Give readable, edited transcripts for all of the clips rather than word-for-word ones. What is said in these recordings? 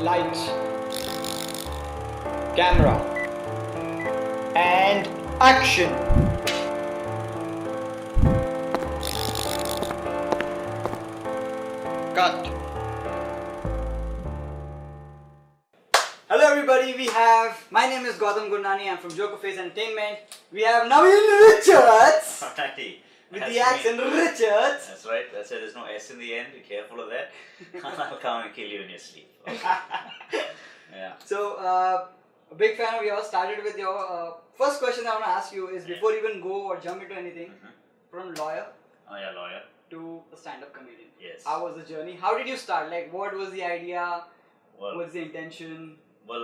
Lights, camera, and action. Cut. Hello everybody, my name is Gautam Gurnani, I'm from JokerFace Entertainment. We have Naveen Richards. Alrighty. With the accent Richards. That's right, that's it, there's no S in the end, be careful of that. I'll come and kill you in your sleep. Yeah. So, a big fan of yours. Started with your first question I want to ask you is before even go or jump into anything, from lawyer Lawyer. to a stand-up comedian. Yes. How was the journey? How did you start? Like, what was the idea? Well, What's the intention? Well,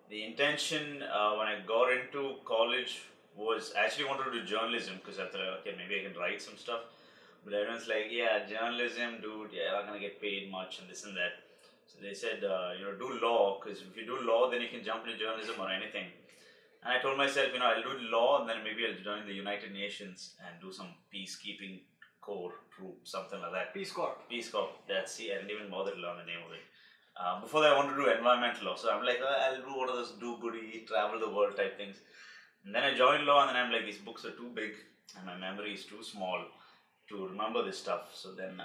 the intention when I got into college was I actually wanted to do journalism because I thought, okay, maybe I can write some stuff. But everyone's like, yeah, journalism, dude, you're not gonna get paid much and this and that. So they said, do law because if you do law, then you can jump into journalism or anything. And I told myself, I'll do law and then maybe I'll join the United Nations and do some peacekeeping corps troop, something like that. Peace Corps. Peace Corps. I didn't even bother to learn the name of it. Before that, I wanted to do environmental law. So I'm like, I'll do one of those do-goody, travel the world type things. And then I joined law and then I'm like, these books are too big and my memory is too small to remember this stuff. So then,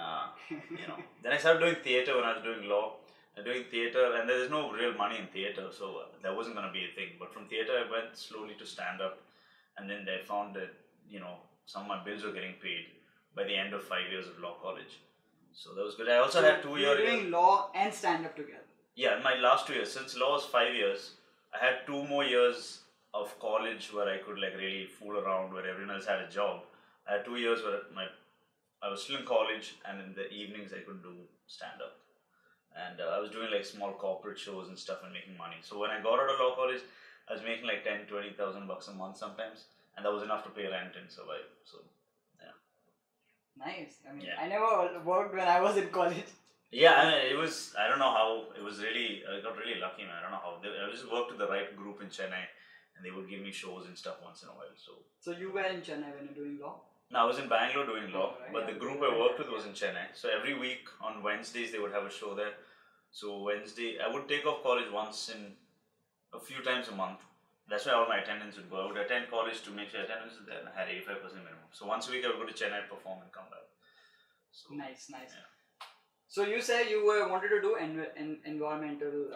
then I started doing theatre when I was doing law. Doing theatre, and there is no real money in theatre, so that wasn't going to be a thing. But from theatre, I went slowly to stand up, and then I found that some of my bills were getting paid by the end of 5 years of law college. So that was good. I also had 2 years. Doing law and stand up together. Yeah, in my last 2 years, since law was 5 years, I had 2 more years of college where I could really fool around, where everyone else had a job. I had 2 years where I was still in college, and in the evenings I could do stand up. And I was doing small corporate shows and stuff and making money. So when I got out of law college, I was making $10,000-$20,000 a month sometimes, and that was enough to pay rent and survive. So, yeah. Nice. I never worked when I was in college. Yeah, it was. I don't know how. It was really. I got really lucky, man. I don't know how. I just worked with the right group in Chennai, and they would give me shows and stuff once in a while. So you were in Chennai when you're doing law? No, I was in Bangalore doing law, but the group I worked with was in in Chennai. So every week on Wednesdays they would have a show there. So Wednesday, I would take off college a few times a month. That's why all my attendance would go. I would attend college to make sure attendance is there, and I had 85% minimum. So once a week I would go to Chennai, perform and come back. So, nice. Yeah. So you said you wanted to do environmental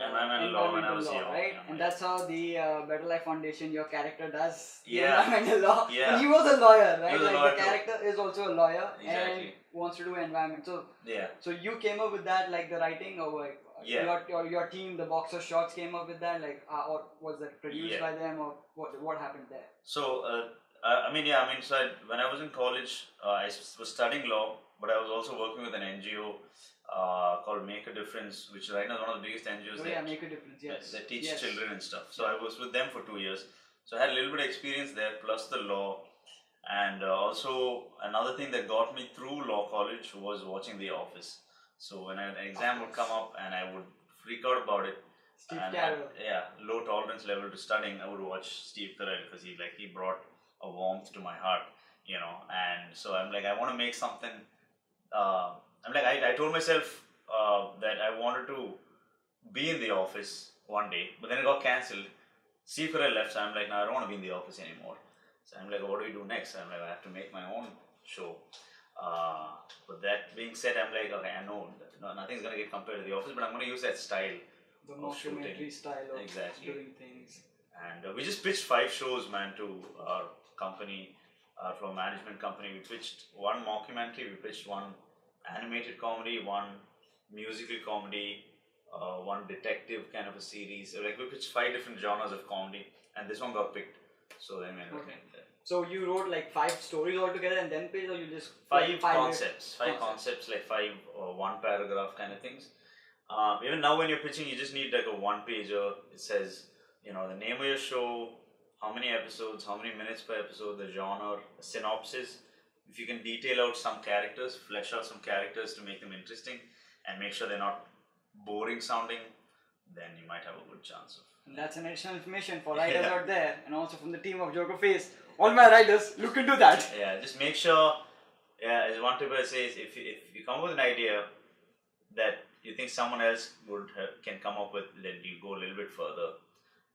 law when I was young, right? Yeah, and that's how the Better Life Foundation, your character does the Yeah. environmental law. Yeah. And he was a lawyer, right? He was a lawyer the character is also a lawyer and wants to do environment. So yeah. So you came up with that, the writing, or your team, the Boxer Shorts, came up with that, or was that produced by them, or what happened there? So when I was in college, I was studying law, but I was also working with an NGO called Make a Difference, which right now is one of the biggest NGOs. Make a Difference, yes. That teach children and stuff. So I was with them for 2 years. So I had a little bit of experience there, plus the law. And also another thing that got me through law college was watching The Office. So when an exam would come up and I would freak out about it, Steve Carell. Low tolerance level to studying, I would watch Steve Carell because he brought a warmth to my heart, And so I'm like, I want to make something. I told myself that I wanted to be in The Office one day, but then it got cancelled. Steve Carell left, so I'm like, no, I don't want to be in The Office anymore. So I'm like, what do we do next? I'm like, I have to make my own show. But that being said, I'm like, okay, I know nothing's going to get compared to The Office, but I'm going to use that style. The mockumentary style of doing things. And we just pitched 5 shows, man, to our company, from a management company. We pitched 1 mockumentary, we pitched 1 animated comedy, 1 musical comedy, 1 detective kind of a series. So we pitched 5 different genres of comedy, and this one got picked. So then So you wrote 5 stories altogether and then pitched, or you just 5 concepts, 5 concepts, 5 or 1 paragraph kind of things. Even now when you're pitching, you just need a 1-pager. It says, the name of your show, how many episodes, how many minutes per episode, the genre, a synopsis. If you can detail out some characters, flesh out some characters to make them interesting and make sure they're not boring sounding, then you might have a good chance of. And that's an additional information for writers out there, and also from the team of JokerFace. All my writers, look into that. Yeah, just make sure, as one tip I say is, if you come up with an idea that you think someone else can come up with, then you go a little bit further,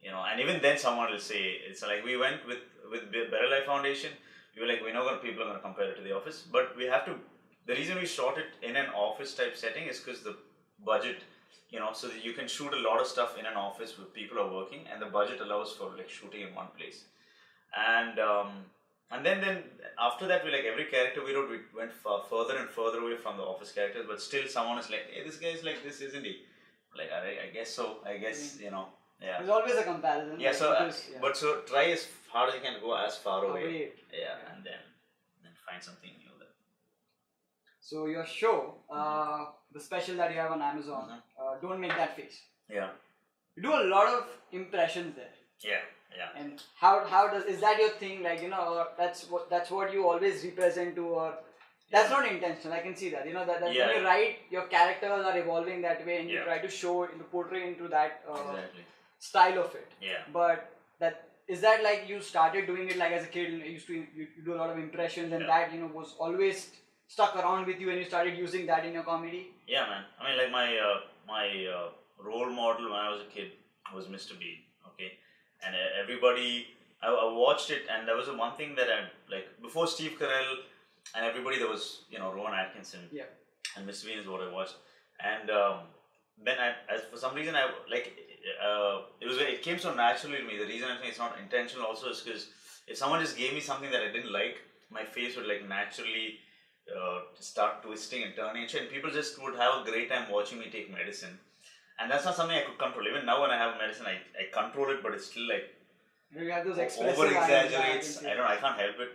and even then someone will say, it's like we went with Better Life Foundation, we were like, we're not going to, people are going to compare it to the office, but we have to, the reason we shot it in an office type setting is because the budget, so that you can shoot a lot of stuff in an office where people are working, and the budget allows for like shooting in one place. And then after that, we like every character we wrote, we went further and further away from the office characters, but still someone is like, hey, this guy is like this, isn't he? Like, I guess so. I guess, yeah. There's always a comparison. Yeah, but so try as hard as you can go as far away. Yeah, and then find something new there. So your show, the special that you have on Amazon, Don't Make That Face. Yeah. You do a lot of impressions there. Yeah. And how is that your thing? Like, or that's what you always represent to, or that's not intentional. I can see that. That when you write, your characters are evolving that way, and you try to show, portray into that style of it. Yeah. But is that like you started doing it like as a kid? You do a lot of impressions, and that was always stuck around with you, and you started using that in your comedy. Yeah, man. I mean, like my role model when I was a kid was Mr. Bean. Okay. And everybody, I watched it, and there was one thing that I like before Steve Carell and everybody. There was Rowan Atkinson, and Mr. Bean is what I watched, and then for some reason I like it came so naturally to me. The reason I'm saying it's not intentional also is because if someone just gave me something that I didn't like, my face would like naturally start twisting and turning, and people just would have a great time watching me take medicine. And that's not something I could control. Even now when I have medicine, I control it, but it's still like you have those expressive over exaggerates. I can't help it.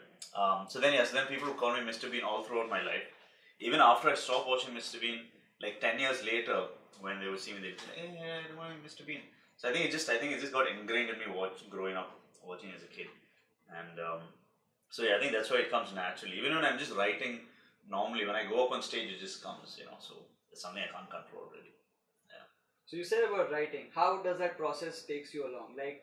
So then people would call me Mr. Bean all throughout my life. Even after I stopped watching Mr. Bean, like 10 years later, when they would see me, they'd say, hey, I don't want to be Mr. Bean. So I think it just got ingrained in me growing up, watching as a kid. And so I think that's why it comes naturally. Even when I'm just writing normally, when I go up on stage, it just comes, so it's something I can't control really. So you said about writing. How does that process takes you along? Like,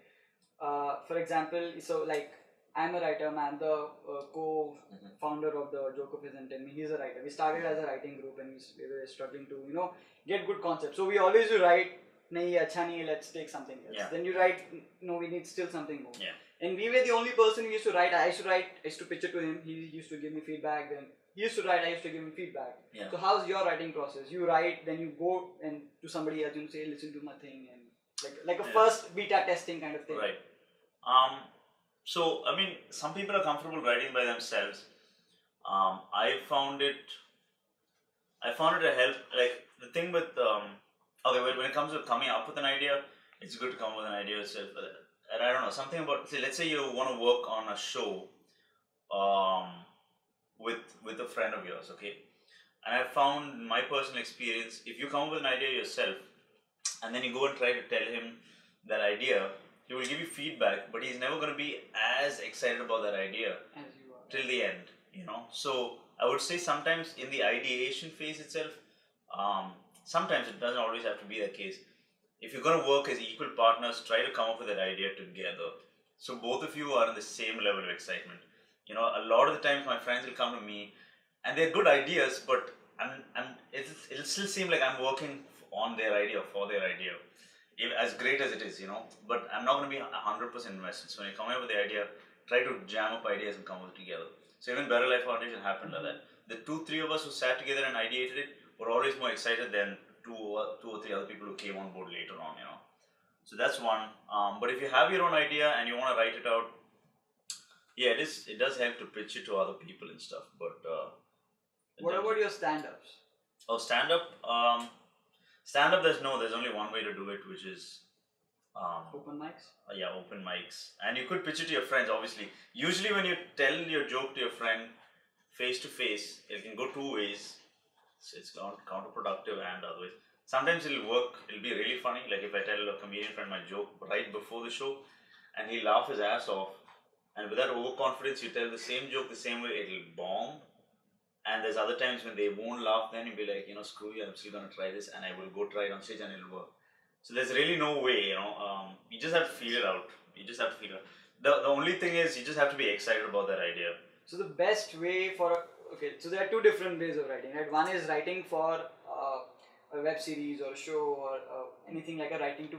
for example, so like I'm a writer, man. The co-founder of the JokerFace Team, he's a writer. We started as a writing group, and we were struggling to get good concepts. So we always write, nahi acha nahi, let's take something else. Yeah. Then you write, no, we need still something more. Yeah. And we were the only person who used to write. I used to pitch it to him. He used to give me feedback. Then he used to write, I used to give him feedback. Yeah. So how's your writing process? You write, then you go and to somebody else and say, listen to my thing, and like a first beta testing kind of thing. Right. So I mean, some people are comfortable writing by themselves. I found it a help. Like the thing with when it comes to coming up with an idea, it's good to come up with an idea itself. And I don't know, something about, let's say you want to work on a show with a friend of yours, okay? And I found my personal experience, if you come up with an idea yourself and then you go and try to tell him that idea, he will give you feedback, but he's never going to be as excited about that idea till the end, So I would say sometimes in the ideation phase itself, sometimes it doesn't always have to be the case. If you're going to work as equal partners, try to come up with that idea together. So both of you are in the same level of excitement. A lot of the times my friends will come to me and they're good ideas, but it'll still seem like I'm working on their idea, for their idea. As great as it is, but I'm not going to be 100% invested. So when you come up with the idea, try to jam up ideas and come up together. So even Better Life Foundation happened like that. The 2-3 of us who sat together and ideated it were always more excited than two or three other people who came on board later on, So that's one. But if you have your own idea and you want to write it out, it does help to pitch it to other people and stuff. But what about your stand-ups? Oh, stand-up. Stand-up, there's only one way to do it, which is open mics. Open mics, and you could pitch it to your friends. Obviously, usually when you tell your joke to your friend face to face, it can go two ways. So it's counterproductive and otherwise. Sometimes it'll work. It'll be really funny. Like if I tell a comedian friend my joke right before the show, and he'll laugh his ass off. And with that overconfidence, you tell the same joke the same way, it'll bomb. And there's other times when they won't laugh, then you'll be like, screw you, I'm still going to try this, and I will go try it on stage and it'll work. So there's really no way, you just have to feel it out. The only thing is, you just have to be excited about that idea. So the best way so there are two different ways of writing, right? One is writing for a web series or a show or anything like a writing to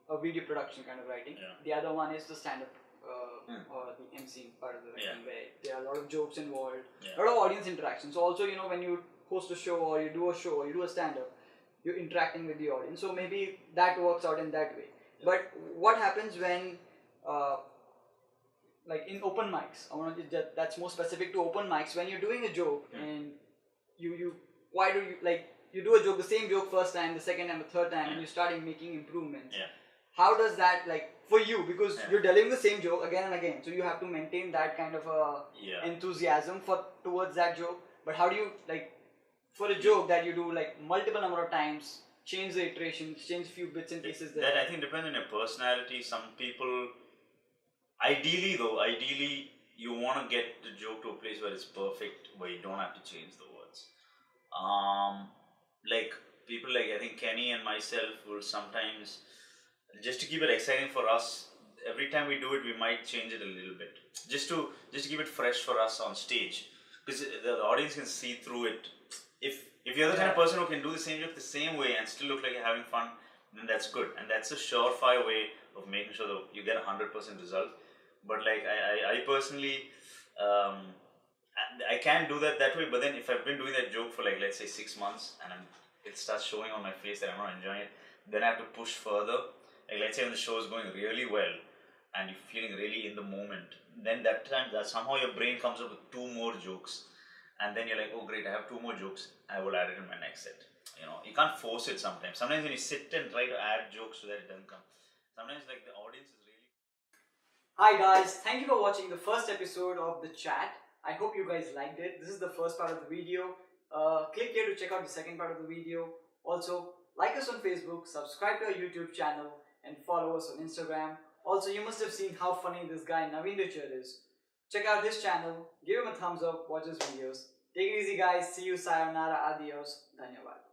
a video production kind of writing. Yeah. The other one is the stand-up or the MCing part of the writing, where there are a lot of jokes involved, a lot of audience interaction. So also, you know, when you host a show or you do a show or you do a stand-up, you're interacting with the audience. So maybe that works out in that way. Yeah. But what happens when like in open mics, I want to that's more specific to open mics, when you're doing a joke and you why do you like you do a joke, the same joke first time, the second time, the third time, and you start making improvements. How does that, like, for you, because you're delivering the same joke again and again, so you have to maintain that kind of enthusiasm towards that joke. But how do you, like, for a joke that you do like multiple number of times, change the iterations, change a few bits and pieces there? That I think depends on your personality. Some people, ideally you want to get the joke to a place where it's perfect, where you don't have to change the words. Like people like, I think Kenny and myself will sometimes, just to keep it exciting for us, every time we do it, we might change it a little bit, just to keep it fresh for us on stage, because the audience can see through it. If you're the kind of person who can do the same joke the same way and still look like you're having fun, then that's good, and that's a surefire way of making sure that you get 100% result. But like I personally, I can't do that way. But then if I've been doing that joke for like, let's say 6 months, and it starts showing on my face that I'm not enjoying it, then I have to push further. Like let's say when the show is going really well and you're feeling really in the moment, then that somehow your brain comes up with 2 more jokes, and then you're like, oh great, I have 2 more jokes, I will add it in my next set. You know, you can't force it sometimes. Sometimes when you sit and try to add jokes so that it doesn't come, sometimes like the audience is really... Hi guys, thank you for watching the first episode of The Chat. I hope you guys liked it. This is the first part of the video. Click here to check out the second part of the video. Also, like us on Facebook, subscribe to our YouTube channel, and follow us on Instagram. Also, you must have seen how funny this guy Naveen Richard is. Check out his channel, give him a thumbs up, watch his videos. Take it easy guys, see you, sayonara, adios, dhanyavad.